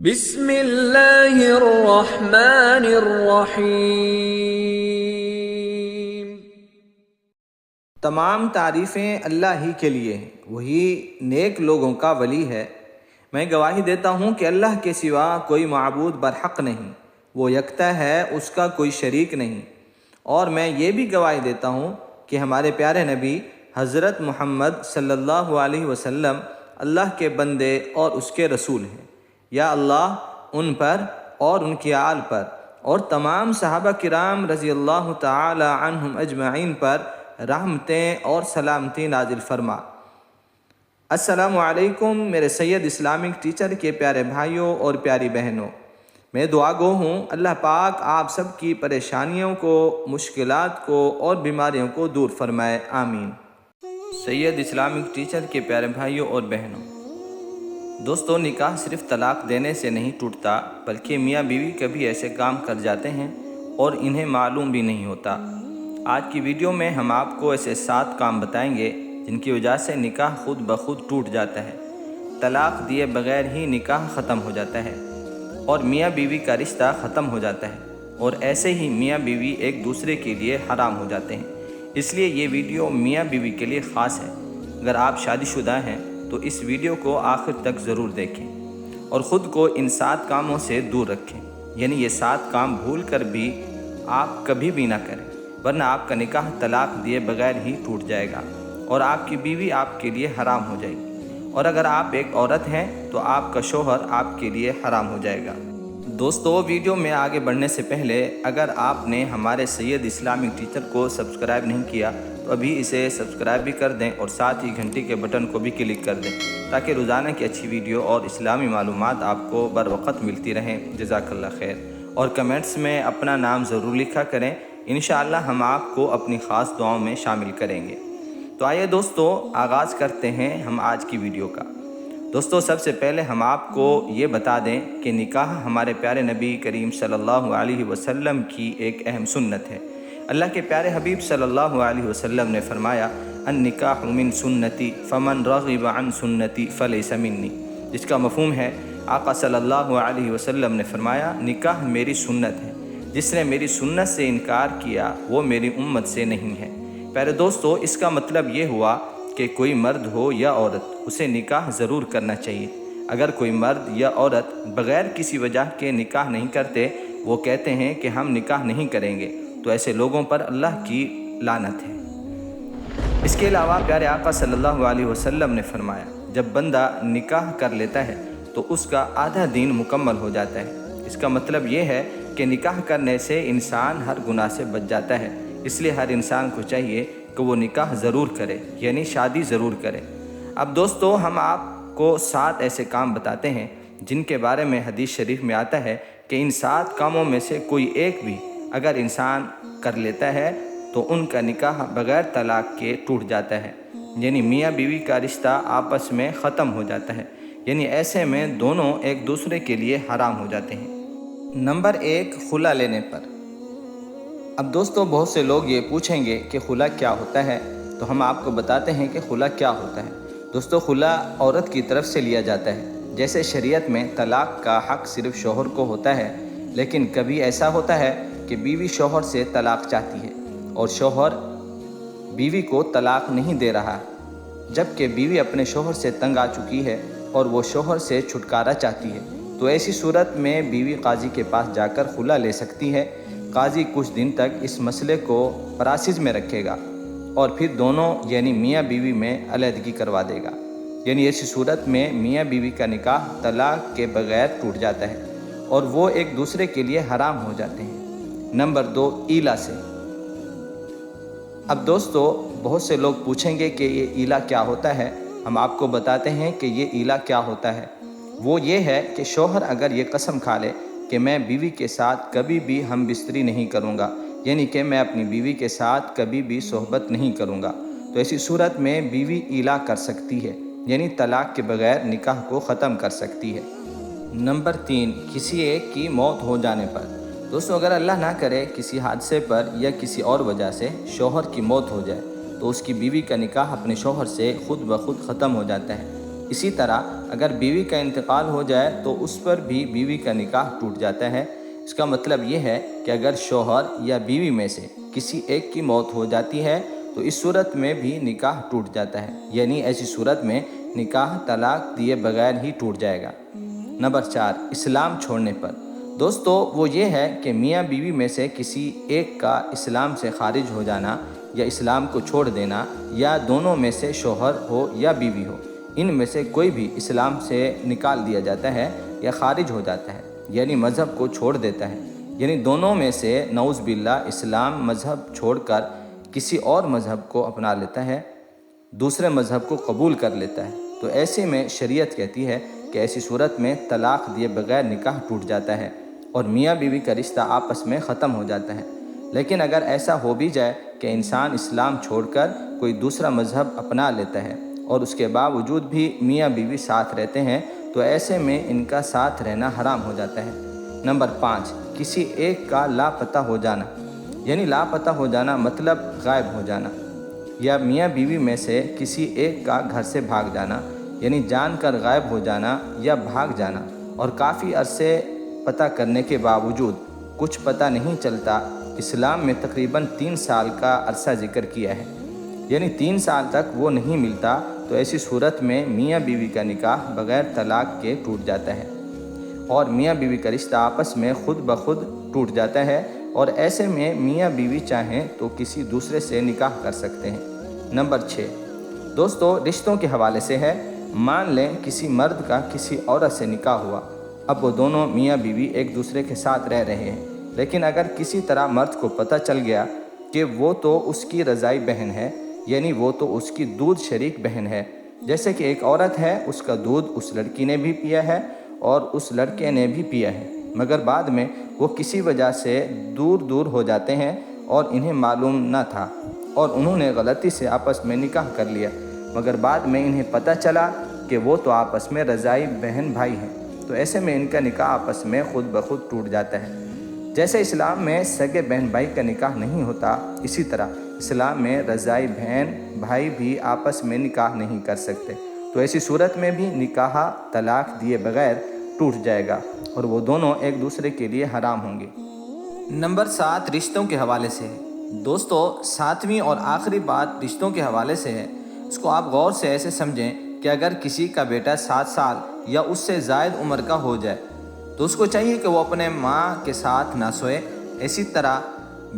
بسم اللہ الرحمن الرحیم۔ تمام تعریفیں اللہ ہی کے لیے ہیں، وہی نیک لوگوں کا ولی ہے۔ میں گواہی دیتا ہوں کہ اللہ کے سوا کوئی معبود برحق نہیں، وہ یکتا ہے، اس کا کوئی شریک نہیں۔ اور میں یہ بھی گواہی دیتا ہوں کہ ہمارے پیارے نبی حضرت محمد صلی اللہ علیہ وسلم اللہ کے بندے اور اس کے رسول ہیں۔ یا اللہ ان پر اور ان کی آل پر اور تمام صحابہ کرام رضی اللہ تعالی عنہم اجمعین پر رحمتیں اور سلامتی نازل فرما۔ السلام علیکم میرے سید اسلامک ٹیچر کے پیارے بھائیوں اور پیاری بہنوں، میں دعا گو ہوں اللہ پاک آپ سب کی پریشانیوں کو، مشکلات کو اور بیماریوں کو دور فرمائے، آمین۔ سید اسلامک ٹیچر کے پیارے بھائیوں اور بہنوں، دوستو، نکاح صرف طلاق دینے سے نہیں ٹوٹتا، بلکہ میاں بیوی کبھی ایسے کام کر جاتے ہیں اور انہیں معلوم بھی نہیں ہوتا۔ آج کی ویڈیو میں ہم آپ کو ایسے 7 کام بتائیں گے جن کی وجہ سے نکاح خود بخود ٹوٹ جاتا ہے، طلاق دیے بغیر ہی نکاح ختم ہو جاتا ہے اور میاں بیوی کا رشتہ ختم ہو جاتا ہے، اور ایسے ہی میاں بیوی ایک دوسرے کے لیے حرام ہو جاتے ہیں۔ اس لیے یہ ویڈیو میاں بیوی کے لیے خاص ہے۔ اگر آپ شادی شدہ ہیں تو اس ویڈیو کو آخر تک ضرور دیکھیں اور خود کو ان 7 کاموں سے دور رکھیں، یعنی یہ 7 کام بھول کر بھی آپ کبھی بھی نہ کریں، ورنہ آپ کا نکاح طلاق دیے بغیر ہی ٹوٹ جائے گا اور آپ کی بیوی آپ کے لیے حرام ہو جائے گی، اور اگر آپ ایک عورت ہیں تو آپ کا شوہر آپ کے لیے حرام ہو جائے گا۔ دوستو، ویڈیو میں آگے بڑھنے سے پہلے اگر آپ نے ہمارے سید اسلامک ٹیچر کو سبسکرائب نہیں کیا تو ابھی اسے سبسکرائب بھی کر دیں اور ساتھ ہی گھنٹی کے بٹن کو بھی کلک کر دیں تاکہ روزانہ کی اچھی ویڈیو اور اسلامی معلومات آپ کو بر وقت ملتی رہیں۔ جزاک اللہ خیر۔ اور کمنٹس میں اپنا نام ضرور لکھا کریں، انشاءاللہ ہم آپ کو اپنی خاص دعاؤں میں شامل کریں گے۔ تو آئیے دوستو، آغاز کرتے ہیں ہم آج کی ویڈیو کا۔ دوستو، سب سے پہلے ہم آپ کو یہ بتا دیں کہ نکاح ہمارے پیارے نبی کریم صلی اللہ علیہ وسلم کی ایک اہم سنت ہے۔ اللہ کے پیارے حبیب صلی اللہ علیہ وسلم نے فرمایا، النکاح من سنتی فمن رغب عن سنتی فلیس منی، جس کا مفہوم ہے آقا صلی اللہ علیہ وسلم نے فرمایا، نکاح میری سنت ہے، جس نے میری سنت سے انکار کیا وہ میری امت سے نہیں ہے۔ پیارے دوستو، اس کا مطلب یہ ہوا کہ کوئی مرد ہو یا عورت، اسے نکاح ضرور کرنا چاہیے۔ اگر کوئی مرد یا عورت بغیر کسی وجہ کے نکاح نہیں کرتے، وہ کہتے ہیں کہ ہم نکاح نہیں کریں گے، تو ایسے لوگوں پر اللہ کی لعنت ہے۔ اس کے علاوہ پیارے آقا صلی اللہ علیہ وسلم نے فرمایا، جب بندہ نکاح کر لیتا ہے تو اس کا آدھا دین مکمل ہو جاتا ہے۔ اس کا مطلب یہ ہے کہ نکاح کرنے سے انسان ہر گناہ سے بچ جاتا ہے۔ اس لیے ہر انسان کو چاہیے کہ وہ نکاح ضرور کرے، یعنی شادی ضرور کرے۔ اب دوستو، ہم آپ کو 7 ایسے کام بتاتے ہیں جن کے بارے میں حدیث شریف میں آتا ہے کہ ان 7 کاموں میں سے کوئی ایک بھی اگر انسان کر لیتا ہے تو ان کا نکاح بغیر طلاق کے ٹوٹ جاتا ہے، یعنی میاں بیوی کا رشتہ آپس میں ختم ہو جاتا ہے، یعنی ایسے میں دونوں ایک دوسرے کے لیے حرام ہو جاتے ہیں۔ نمبر 1، خلا لینے پر۔ اب دوستو، بہت سے لوگ یہ پوچھیں گے کہ خلا کیا ہوتا ہے، تو ہم آپ کو بتاتے ہیں کہ خلا کیا ہوتا ہے۔ دوستو، خلا عورت کی طرف سے لیا جاتا ہے۔ جیسے شریعت میں طلاق کا حق صرف شوہر کو ہوتا ہے، لیکن کبھی ایسا ہوتا ہے کہ بیوی شوہر سے طلاق چاہتی ہے اور شوہر بیوی کو طلاق نہیں دے رہا، جبکہ بیوی اپنے شوہر سے تنگ آ چکی ہے اور وہ شوہر سے چھٹکارا چاہتی ہے، تو ایسی صورت میں بیوی قاضی کے پاس جا کر خلا لے سکتی ہے۔ قاضی کچھ دن تک اس مسئلے کو پراسز میں رکھے گا اور پھر دونوں یعنی میاں بیوی میں علیحدگی کروا دے گا، یعنی ایسی صورت میں میاں بیوی کا نکاح طلاق کے بغیر ٹوٹ جاتا ہے اور وہ ایک دوسرے کے لیے حرام ہو جاتے ہیں۔ نمبر 2، ایلا سے۔ اب دوستو، بہت سے لوگ پوچھیں گے کہ یہ ایلا کیا ہوتا ہے۔ ہم آپ کو بتاتے ہیں کہ یہ ایلا کیا ہوتا ہے۔ وہ یہ ہے کہ شوہر اگر یہ قسم کھا لے کہ میں بیوی کے ساتھ کبھی بھی ہم بستری نہیں کروں گا، یعنی کہ میں اپنی بیوی کے ساتھ کبھی بھی صحبت نہیں کروں گا، تو ایسی صورت میں بیوی ایلا کر سکتی ہے، یعنی طلاق کے بغیر نکاح کو ختم کر سکتی ہے۔ نمبر 3، کسی ایک کی موت ہو جانے پر۔ دوستو، اگر اللہ نہ کرے کسی حادثے پر یا کسی اور وجہ سے شوہر کی موت ہو جائے تو اس کی بیوی کا نکاح اپنے شوہر سے خود بخود ختم ہو جاتا ہے، اسی طرح اگر بیوی کا انتقال ہو جائے تو اس پر بھی بیوی کا نکاح ٹوٹ جاتا ہے۔ اس کا مطلب یہ ہے کہ اگر شوہر یا بیوی میں سے کسی ایک کی موت ہو جاتی ہے تو اس صورت میں بھی نکاح ٹوٹ جاتا ہے، یعنی ایسی صورت میں نکاح طلاق دیے بغیر ہی ٹوٹ جائے گا۔ نمبر 4، اسلام چھوڑنے پر۔ دوستو وہ یہ ہے کہ میاں بیوی میں سے کسی ایک کا اسلام سے خارج ہو جانا یا اسلام کو چھوڑ دینا، یا دونوں میں سے شوہر ہو یا بیوی ہو، ان میں سے کوئی بھی اسلام سے نکال دیا جاتا ہے یا خارج ہو جاتا ہے، یعنی مذہب کو چھوڑ دیتا ہے، یعنی دونوں میں سے نعوذ باللہ اسلام مذہب چھوڑ کر کسی اور مذہب کو اپنا لیتا ہے، دوسرے مذہب کو قبول کر لیتا ہے، تو ایسے میں شریعت کہتی ہے کہ ایسی صورت میں طلاق دیے بغیر نکاح ٹوٹ جاتا ہے اور میاں بیوی کا رشتہ آپس میں ختم ہو جاتا ہے۔ لیکن اگر ایسا ہو بھی جائے کہ انسان اسلام چھوڑ کر کوئی دوسرا مذہب اپنا لیتا ہے اور اس کے باوجود بھی میاں بیوی ساتھ رہتے ہیں تو ایسے میں ان کا ساتھ رہنا حرام ہو جاتا ہے۔ نمبر 5، کسی ایک کا لاپتہ ہو جانا، یعنی لاپتہ ہو جانا مطلب غائب ہو جانا، یا میاں بیوی میں سے کسی ایک کا گھر سے بھاگ جانا، یعنی جان کر غائب ہو جانا یا بھاگ جانا، اور کافی عرصے پتہ کرنے کے باوجود کچھ پتہ نہیں چلتا۔ اسلام میں تقریباً 3 سال کا عرصہ ذکر کیا ہے، یعنی 3 سال تک وہ نہیں ملتا تو ایسی صورت میں میاں بیوی کا نکاح بغیر طلاق کے ٹوٹ جاتا ہے اور میاں بیوی کا رشتہ آپس میں خود بخود ٹوٹ جاتا ہے، اور ایسے میں میاں بیوی چاہیں تو کسی دوسرے سے نکاح کر سکتے ہیں۔ نمبر 6، دوستو رشتوں کے حوالے سے ہے۔ مان لیں کسی مرد کا کسی عورت سے نکاح ہوا، اب وہ دونوں میاں بیوی ایک دوسرے کے ساتھ رہ رہے ہیں، لیکن اگر کسی طرح مرد کو پتہ چل گیا کہ وہ تو اس کی رضائی بہن ہے، یعنی وہ تو اس کی دودھ شریک بہن ہے، جیسے کہ ایک عورت ہے، اس کا دودھ اس لڑکی نے بھی پیا ہے اور اس لڑکے نے بھی پیا ہے، مگر بعد میں وہ کسی وجہ سے دور ہو جاتے ہیں اور انہیں معلوم نہ تھا اور انہوں نے غلطی سے آپس میں نکاح کر لیا، مگر بعد میں انہیں پتہ چلا کہ وہ تو آپس میں رضائی بہن بھائی ہیں، تو ایسے میں ان کا نکاح آپس میں خود بخود ٹوٹ جاتا ہے۔ جیسے اسلام میں سگے بہن بھائی کا نکاح نہیں ہوتا، اسی طرح اسلام میں رضائی بہن بھائی بھی آپس میں نکاح نہیں کر سکتے، تو ایسی صورت میں بھی نکاح طلاق دیے بغیر ٹوٹ جائے گا اور وہ دونوں ایک دوسرے کے لیے حرام ہوں گے۔ نمبر 7، رشتوں کے حوالے سے ہے۔ دوستو 7ویں اور آخری بات رشتوں کے حوالے سے ہے، اس کو آپ غور سے ایسے سمجھیں کہ اگر کسی کا بیٹا 7 سال یا اس سے زائد عمر کا ہو جائے تو اس کو چاہیے کہ وہ اپنے ماں کے ساتھ نہ سوئے۔ اسی طرح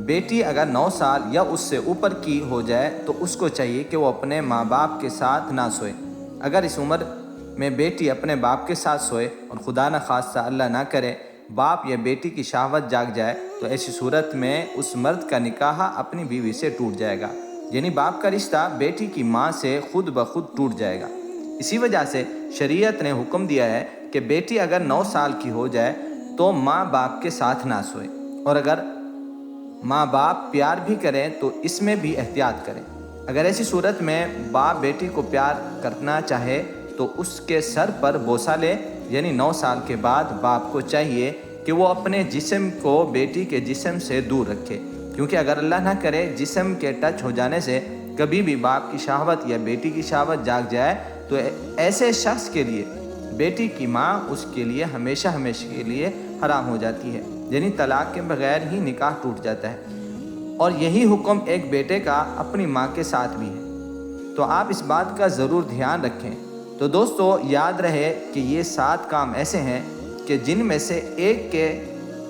بیٹی اگر 9 سال یا اس سے اوپر کی ہو جائے تو اس کو چاہیے کہ وہ اپنے ماں باپ کے ساتھ نہ سوئے۔ اگر اس عمر میں بیٹی اپنے باپ کے ساتھ سوئے اور خدا نہ خواستہ اللہ نہ کرے باپ یا بیٹی کی شہوت جاگ جائے تو ایسی صورت میں اس مرد کا نکاح اپنی بیوی سے ٹوٹ جائے گا، یعنی باپ کا رشتہ بیٹی کی ماں سے خود بخود ٹوٹ جائے گا۔ اسی وجہ سے شریعت نے حکم دیا ہے کہ بیٹی اگر 9 سال کی ہو جائے تو ماں باپ کے ساتھ نہ سوئے، اور اگر ماں باپ پیار بھی کریں تو اس میں بھی احتیاط کریں۔ اگر ایسی صورت میں باپ بیٹی کو پیار کرنا چاہے تو اس کے سر پر بوسہ لے، یعنی 9 سال کے بعد باپ کو چاہیے کہ وہ اپنے جسم کو بیٹی کے جسم سے دور رکھے، کیونکہ اگر اللہ نہ کرے جسم کے ٹچ ہو جانے سے کبھی بھی باپ کی شہوت یا بیٹی کی شہوت جاگ جائے تو ایسے شخص کے لیے بیٹی کی ماں اس کے لیے ہمیشہ کے لیے حرام ہو جاتی ہے، یعنی طلاق کے بغیر ہی نکاح ٹوٹ جاتا ہے۔ اور یہی حکم ایک بیٹے کا اپنی ماں کے ساتھ بھی ہے، تو آپ اس بات کا ضرور دھیان رکھیں۔ تو دوستو یاد رہے کہ یہ 7 کام ایسے ہیں کہ جن میں سے ایک کے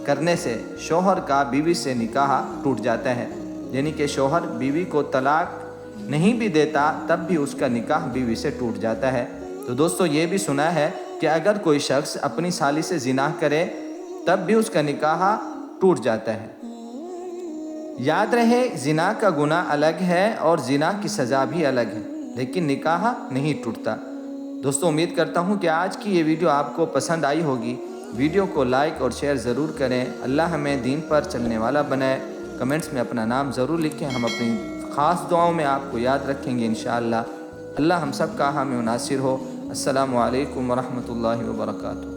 کرنے سے شوہر کا بیوی سے نکاح ٹوٹ جاتا ہے، یعنی کہ شوہر بیوی کو طلاق نہیں بھی دیتا تب بھی اس کا نکاح بیوی سے ٹوٹ جاتا ہے۔ تو دوستو یہ بھی سنا ہے کہ اگر کوئی شخص اپنی سالی سے زنا کرے تب بھی اس کا نکاح ٹوٹ جاتا ہے۔ یاد رہے زنا کا گناہ الگ ہے اور زنا کی سزا بھی الگ ہے، لیکن نکاح نہیں ٹوٹتا۔ دوستو امید کرتا ہوں کہ آج کی یہ ویڈیو آپ کو پسند آئی ہوگی۔ ویڈیو کو لائک اور شیئر ضرور کریں۔ اللہ ہمیں دین پر چلنے والا بنائے۔ کمنٹس میں اپنا نام ضرور لکھیں، ہم اپنی خاص دعاؤں میں آپ کو یاد رکھیں گے انشاءاللہ۔ اللہ ہم سب کا حامی و ناصر ہو۔ السلام علیکم ورحمۃ اللہ وبرکاتہ۔